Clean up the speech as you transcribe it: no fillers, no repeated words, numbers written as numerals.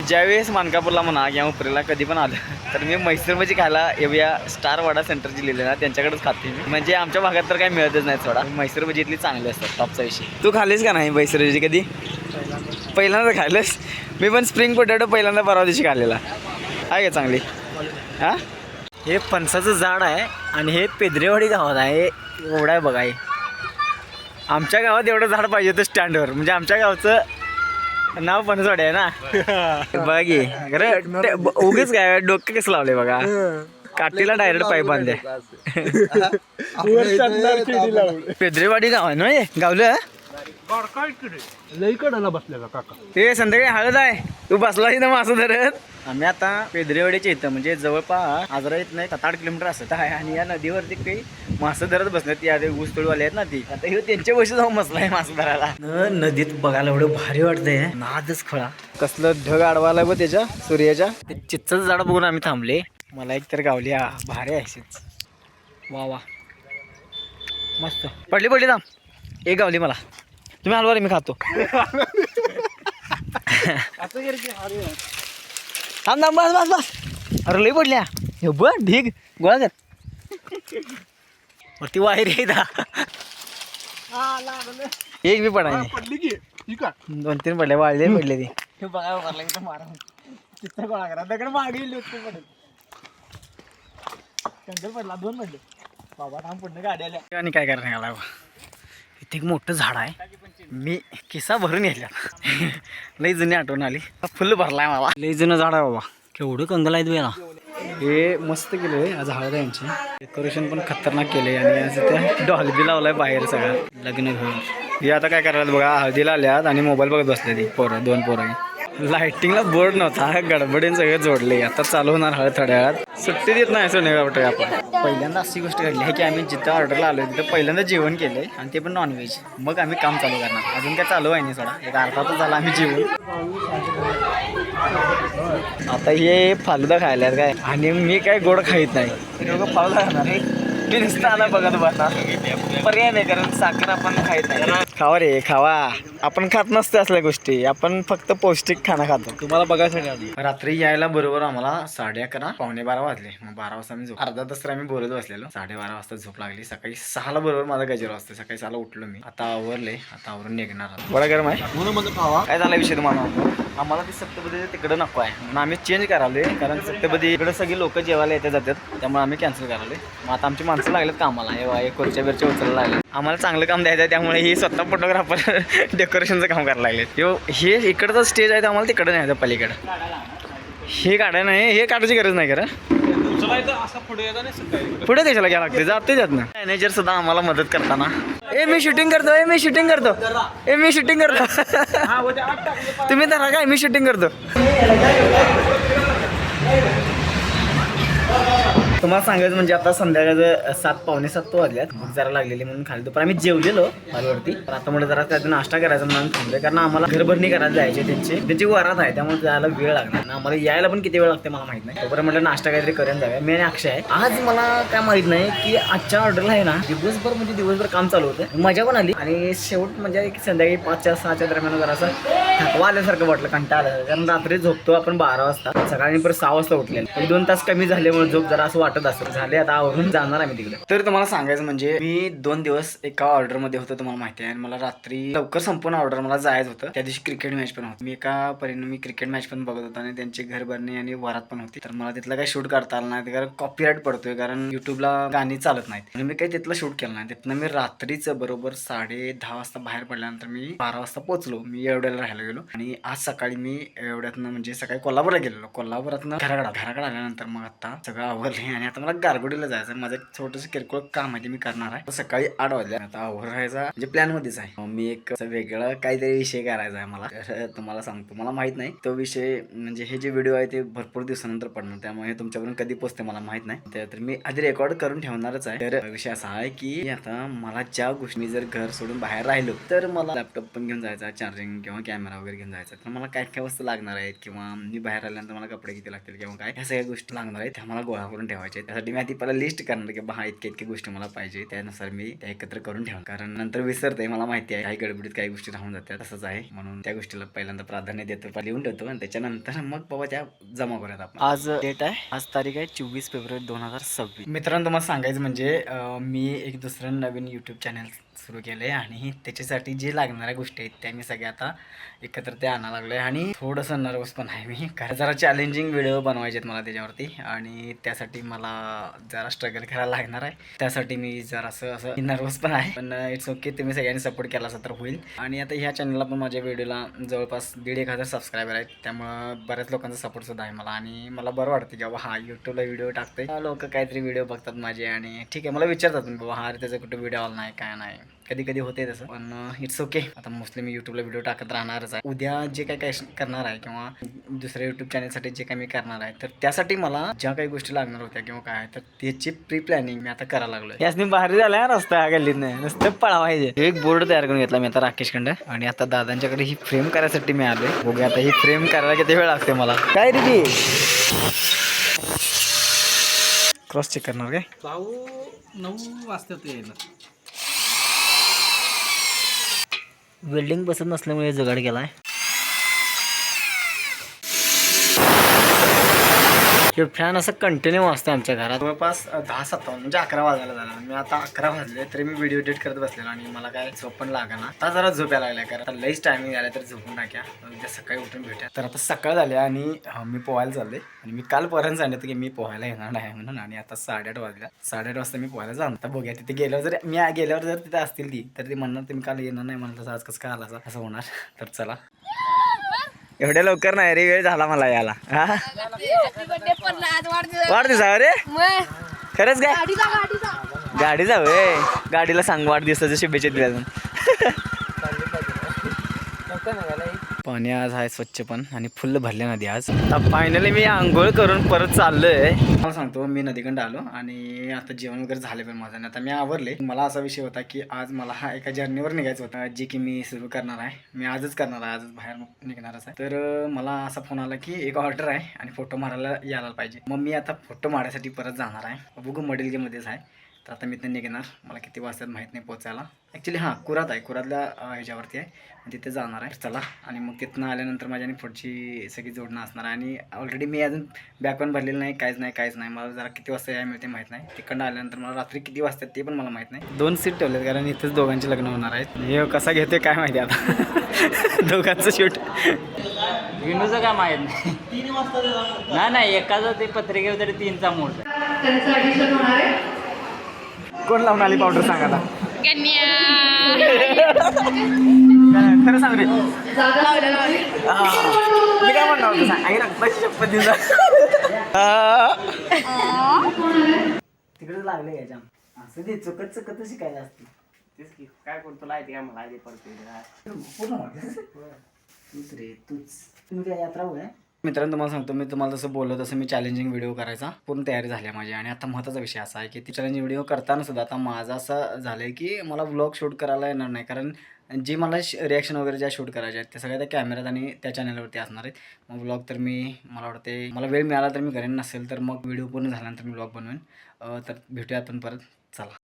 ज्यावेळेस मानकापूरला म्हणा किंवा उपरीला कधी पण आलं तर मी म्हैसूर भजी खायला येऊया स्टार वडा सेंटरची लिहिली ना त्यांच्याकडेच खाते मी. म्हणजे आमच्या भागात तर काही मिळतच नाही थोडा. म्हैसूर भजी इथली चांगली असतात टॉपचा विषय. तू खालीस का नाही म्हैसूर भजी कधी? पहिल्यांदा खाल्लंस? मी पण स्प्रिंग पोटॅटो पहिल्यांदा परवा दिवशी खाल्लेला. आहे का चांगली? हां, हे फणसाचं झाड आहे आणि हे पेद्रेवाडी गावात आहे. एवढं आहे बघा. हे आमच्या गावात एवढं झाड पाहिजे होतं स्टँडवर. म्हणजे आमच्या गावचं नाव फणसवाडी आहे ना. बघी खरं उगीच काय डोकं कसं लावले बघा. काठीला डायरेक्ट पाईप बांधले. पेद्रेवाडी गाव आहे ना हे गावलं. लई कडाला बसलेला काका. ते संध्याकाळी हळद आहे. तू बसला ना मासं धरत. आम्ही आता पेद्रेवाडीच्या इथं म्हणजे जवळपास आजरा येत नाही 7-8 किलोमीटर असत आहे. आणि या नदीवरती काही मासं धरत बसले. ती आधी ऊसतोडवाले आहेत ना ती. आता हे त्यांच्या पैसे जाऊन बसलाय मासं धरायला. नदीत बघायला एवढं भारी वाटतंय. नादच खळा कसलं ढग आडवाला बघ त्याच्या सूर्याच्या. ते चिच्चच झाड बघून आम्ही थांबले. मला एक तर गावली भारी आहे. वा वा मस्त पडली थांब. एक गावली मला. तुम्ही हलवा रे मी खातो. थांब थांब बस बस बस. अरे लई पडल्या हे बघ ढीग गोळा कर. वरती वायर येता एक बी पडा पडली की ठीक आहे. 2-3 पडले वाळले पडले ते बघा मारला की मारा चित्त गोळा करा दगड मागे पडेल. कंकल पडला 2 पडले बाबा. थांब पडणं गाडी आल्या आणि काय करणार आला. इथे एक मोठं झाड आहे. मी किस्सा भरून येईल. लई जुनी आठवण आली. फुल भरलाय मला. लई जुनं झाड आहे बाबा. केवढं कंगल आहेत वेळा. हे मस्त केलंय आज हळद यांची. डेकोरेशन पण खतरनाक केलंय. आणि आज त्या डॉल्बी लावलाय बाहेर सगळं लग्न घेऊन. हे आता काय करायला बघा हळदीला आल्यात आणि मोबाईल बघत बसले ती पोरं 2 पोरं. लाइटिंगला बोर्ड नव्हता गडबडीन सगळं जोडले. आता चालू होणार हळद थोड्या वेळात. सुट्टी देत नाही सोने वाटतं आपण. पहिल्यांदा अशी गोष्ट घडली आहे की आम्ही जिथं ऑर्डरला आलो तिथं पहिल्यांदा जेवण केलंय आणि ते पण नॉनव्हेज. मग आम्ही काम चालू करणार. अजून काय चालू आहे नाही सोडा. एक अर्धा तास झाला आम्ही जेवण. आता हे फालुदा खायला काय. आणि मी काय गोड खाईत नाही. फालुदा खाणार मी नुसतं आला बघत बसता. पर्याय नाही कारण साखर आपण खाईत नाही. खावा रे खावा. आपण खात नसते असल्या गोष्टी. आपण फक्त पौष्टिक खाणं खातो. तुम्हाला बघायसाठी आधी रात्री यायला बरोबर आम्हाला 11:30 12 वाजले. मग 12 वाजता आम्ही झोप अर्धा तास तर आम्ही बोलत बसलेलो. 12:30 वाजता झोप लागली. सकाळी 6ला बरोबर माझा गजर वाजता. सकाळी 6ला उठलो मी. आता आवरले. आता आवरून निघणार. बडा गरम आहे म्हणून खावा. काय झाला विषय तुम्हाला. आम्हाला ती सप्तपदी तिकडं नको आहे म्हणून आम्ही चेंज करालोय. कारण सप्तपदी इकडे सगळी लोक जेवायला येते जातात. त्यामुळे आम्ही कॅन्सल करालोय. मग आता आमची माणसं लागलेत कामाला. हे खुर्च्या बिरच्या उचलायला लागले. आम्हाला चांगलं काम द्यायचं आहे. त्यामुळे ही स्वतः फोटोग्राफर डेकोरेशनचं काम करायला लागले. हे इकडचं स्टेज आहे. आम्हाला तिकडं न्यायचं पलीकडं. हे काढाय नाही. हे काढायची गरज नाही खरं. पुढे कशाला घ्या लागते जाते त्यात ना. मॅनेजर सुद्धा आम्हाला मदत करताना मी शूटिंग करतो. मी शूटिंग करतो. मी शूटिंग करतो. तुम्ही धरा काय मी शूटिंग करतो. तुम्हाला सांगायचं म्हणजे आता संध्याकाळचं 7 पावणे 7 वाजल्यात. भूक जरा लागलेली म्हणून खाली पण आम्ही जेवलेलो हॉलवरती. तर आता मला जरा त्यात नाश्ता करायचा म्हणून थांबलोय. कारण आम्हाला घरभरणी करायला जायचे त्यांची वरात आहे. त्यामुळे जायला वेळ लागणार. आम्हाला यायला पण किती वेळ लागते मला माहित नाही. तोपर्यंत म्हटलं नाश्ता काहीतरी करून जाऊया. मी आणि अक्षय आहे. आज मला काय माहित नाही की आजच्या ऑर्डरला आहे ना दिवसभर काम चालू होतं. मजा पण आली. आणि शेवट म्हणजे एक संध्याकाळी 5-6च्या दरम्यान जरा असं थकवा आल्यासारखं वाटलं. कंटाळा आल्यासारखं. कारण रात्री झोपतो आपण 12 वाजता. सकाळी परत 6 वाजता उठलेलं. 2 तास कमी झाल्यामुळे झोप जरा असं वाटत असं झाले. आता आवरून जाणार आहे मी तिकडे. तर तुम्हाला सांगायचं म्हणजे मी 2 दिवस एका ऑर्डर मध्ये होतो. तुम्हाला माहिती आहे. आणि मला रात्री लवकर संपूर्ण ऑर्डर मला जायचं होतं. त्या दिवशी क्रिकेट मॅच पण होती. मी एका परिणामी क्रिकेट मॅच पण बघत होतो. आणि त्यांची घरभरणी आणि वरात पण होती. तर मला तिथलं काही शूट करता आलं नाही. कारण कॉपीराईट पडतोय. कारण युट्यूबला गाणी चालत नाहीत. म्हणून मी काही तिथलं शूट केलं नाही. तिथनं मी रात्रीच बरोबर 10:30 वाजता बाहेर पडल्यानंतर मी 12 वाजता पोहोचलो. मी एवढ्याला राहायला गेलो. आणि आज सकाळी मी एवढ्यातनं म्हणजे सकाळी कोल्हापूरला गेलेलो. कोल्हापुरातनं घराकडे आल्यानंतर मग आता सगळं आवरले. आणि आता मला गारगोडीला जायचं. माझं एक छोटंसं किरकोळ काम आहे ते मी करणार आहे. सकाळी 8 वाजले. आता आवरायचा म्हणजे प्लॅन मध्येच आहे. मी एक वेगळा काहीतरी विषय करायचा आहे मला. तर तुम्हाला सांगतो. मला माहित नाही तो विषय म्हणजे हे जे व्हिडिओ आहे ते भरपूर दिवसानंतर पडणार. त्यामुळे तुमच्याकडून कधी पोचते मला माहित नाही. तर मी आधी रेकॉर्ड करून ठेवणारच आहे. तर विषय असा आहे की आता मला ज्या गोष्टी जर घर सोडून बाहेर राहिलो तर मला लॅपटॉप पण घेऊन जायचा. चार्जिंग किंवा कॅमेरा वगैरे घेऊन जायचा. तर मला काय वस्तू लागणार आहेत किंवा मी बाहेर आल्यानंतर मला कपडे किती लागतील किंवा काय ह्या सगळ्या गोष्टी लागणार आहेत त्या मला गोळा करून ठेवायच्या. ठेवायचे. त्यासाठी मी आधी पहिला लिस्ट करणार की हा इतके इतके गोष्टी मला पाहिजे, त्यानुसार मी त्या एकत्र करून ठेवणार. कारण नंतर विसरते, मला माहिती आहे काही गडबडीत काही गोष्टी राहून जातात, तसंच आहे. म्हणून त्या गोष्टीला पहिल्यांदा प्राधान्य देतो, लिहून ठेवतो आणि त्याच्यानंतर मग बाबा त्या जमा करूयात आपण. आज डेट आहे, आज तारीख आहे 24 फेब्रुवारी 2026. मित्रांनो तुम्हाला सांगायचं म्हणजे मी एक दुसरं नवीन यूट्यूब चॅनल सुरू केलं आहे आणि त्याच्यासाठी जे लागणाऱ्या गोष्टी आहेत त्या मी सगळ्या आता एकत्र ते आणायला लागलो आहे. आणि थोडंसं नर्वस पण आहे मी, कारण जरा चॅलेंजिंग व्हिडिओ बनवायचे आहेत मला त्याच्यावरती आणि त्यासाठी मला जरा स्ट्रगल करायला लागणार आहे. त्यासाठी मी जरा असं नर्वस पण आहे, पण इट्स ओके. तुम्ही सगळ्यांनी सपोर्ट केला असं तर होईल. आणि आता ह्या चॅनलला पण माझ्या व्हिडिओला जवळपास 1,500 सबस्क्रायबर आहेत, त्यामुळं बऱ्याच लोकांचा सपोर्ट सुद्धा आहे मला आणि मला बरं वाटतं की बाबा हा यूट्यूबला व्हिडिओ टाकतोय, लोक काहीतरी व्हिडिओ बघतात माझे आणि ठीक आहे मला विचारतात बाबा हा त्याचा कुठे व्हिडिओ आला नाही काय नाही, कधी कधी होते तसं, पण इट्स ओके. आता मोस्टली मी यूट्यूबला व्हिडिओ टाकत राहणारच आहे. उद्या जे काय करणार आहे किंवा दुसऱ्या यूट्यूब चॅनलसाठी जे काय मी करणार आहे तर त्यासाठी मला ज्या काही गोष्टी लागणार होत्या किंवा काय तर त्याची प्री प्लॅनिंग मी आता करायला लागलोय. यासनी भारी झालाय रस्ता गल्लीत नाही नुसतं पळवायचे. एक बोर्ड तयार करून घेतला मी आता राकेशकडं आणि आता दादांच्याकडे ही फ्रेम करायसाठी मी आलोय. बघूया आता ही फ्रेम करायला किती वेळ लागते मला. काय रे क्रॉस चेक करणार काय भाऊ 9 वाजता ते येणार. वेल्डिंग बसत नसल्यामुळे जुगाड केलाय. फॅन असं कंटिन्यू वाजतं आमच्या घरात. जवळपास 10-57 म्हणजे 11 वाजायला झाला. मी आता 11 वाजले तरी मी व्हिडिओ एडिट करत बसलेलो आणि मला काय झोप पण लागेना. आता जरा झोप यायला लागल्या कारण आता लईच टायमिंग झाला तर झोपून टाक्या, उद्या सकाळी उठून भेटा. तर आता सकाळ झाली आणि मी पोहायला चालले आणि मी कालपर्यंत सांगितलं की मी पोहायला येणार नाही म्हणून, आणि आता 8:30 वाजल्या. 8:30 वाजता मी पोहायला जाणार. आता बघूया तिथे गेल्यावर जर तिथे असतील ती तर ती म्हणणार तुम्ही काल येणार नाही म्हणलं तसं आज कसं काय आला असं होणार. तर चला एवढ्या लवकर नाही रे, वेळ झाला मला याला. वाढदिवसा रे खरंच काय गाडीचा होय, गाडीला सांग वाढदिवसाच्या शुभेच्छा दिल्या. पाणी आज आहे स्वच्छ पण आणि फुल भरले नदी आज. फायनली मी आंघोळ करून परत चाललोय. मला सांगतो मी नदीकडे आलो आणि आता जेवण वगैरे झाले पण माझं, आता मी आवरले. मला असा विषय होता की आज मला हा एका जर्नीवर निघायचं होतं जे की मी सुरू करणार आहे. मी आजच करणार आहे, आजच बाहेर निघणारच आहे. तर मला असा फोन आला की एक ऑर्डर आहे आणि फोटो मारायला यायला पाहिजे. मग मी आता फोटो मारायसाठी परत जाणार आहे. बघू मॉडेलमध्येच आहे. तर आता मी तर निघणार, मला किती वाजतात माहीत नाही पोचायला. ॲक्च्युली हां कुरात आहे, कुरातल्या ह्याच्यावरती आहे, तिथे जाणार आहे. चला आणि मग तिथनं आल्यानंतर माझ्याने पुढची सगळी जोडणं असणार आहे. आणि ऑलरेडी मी अजून बॅग पण भरलेलं नाही, काहीच नाही. मला जरा किती वाजता यायला मिळते माहीत नाही. तिकडनं आल्यानंतर मला रात्री किती वाजतात ते पण मला माहीत नाही. 2 सीट ठेवलेत कारण इथेच दोघांचे लग्न होणार आहेत. हे कसा घेते काय माहिती आता दोघांचं शूट. विनूचं काय माहीत नाही. 3 वाजता नाही एकाचं ते पत्रिकेवर तरी 3चा मोड. कोण लावून आली पावडर सांगा आता. खरं सांग रे, मी काय म्हणणार होतो सांग. आई रक्ताची शपथ दिवसा तिकडे लागले का जाम असं ते चुकत शिकायला असते. तेच की काय करतो लायते काय मला तूच रे तूच. तुम्ही काय यात्रा होय मित्रांनो. तुम्हाला सांगतो मी तुम्हाला जसं बोललो तसं मी चॅलेंजिंग व्हिडिओ करायचा पूर्ण तयारी झाली आहे माझी. आणि आता महत्त्वाचा विषय असा आहे की ती चॅलेंजिंग व्हिडिओ करताना सुद्धा आता माझं असं झालं आहे की मला व्लॉग शूट करायला येणार नाही, कारण जी मला रिॲक्शन वगैरे ज्या शूट करायच्या आहेत त्या सगळ्या त्या कॅमेऱ्यात आणि त्या चॅनलवरती असणार आहेत. मग व्लॉग तर मला वाटते मला वेळ मिळाला तर मी करेन, नसेल तर मग व्हिडिओ पूर्ण झाल्यानंतर मी व्लॉग बनवेन. तर भेटूया आपण परत. चला.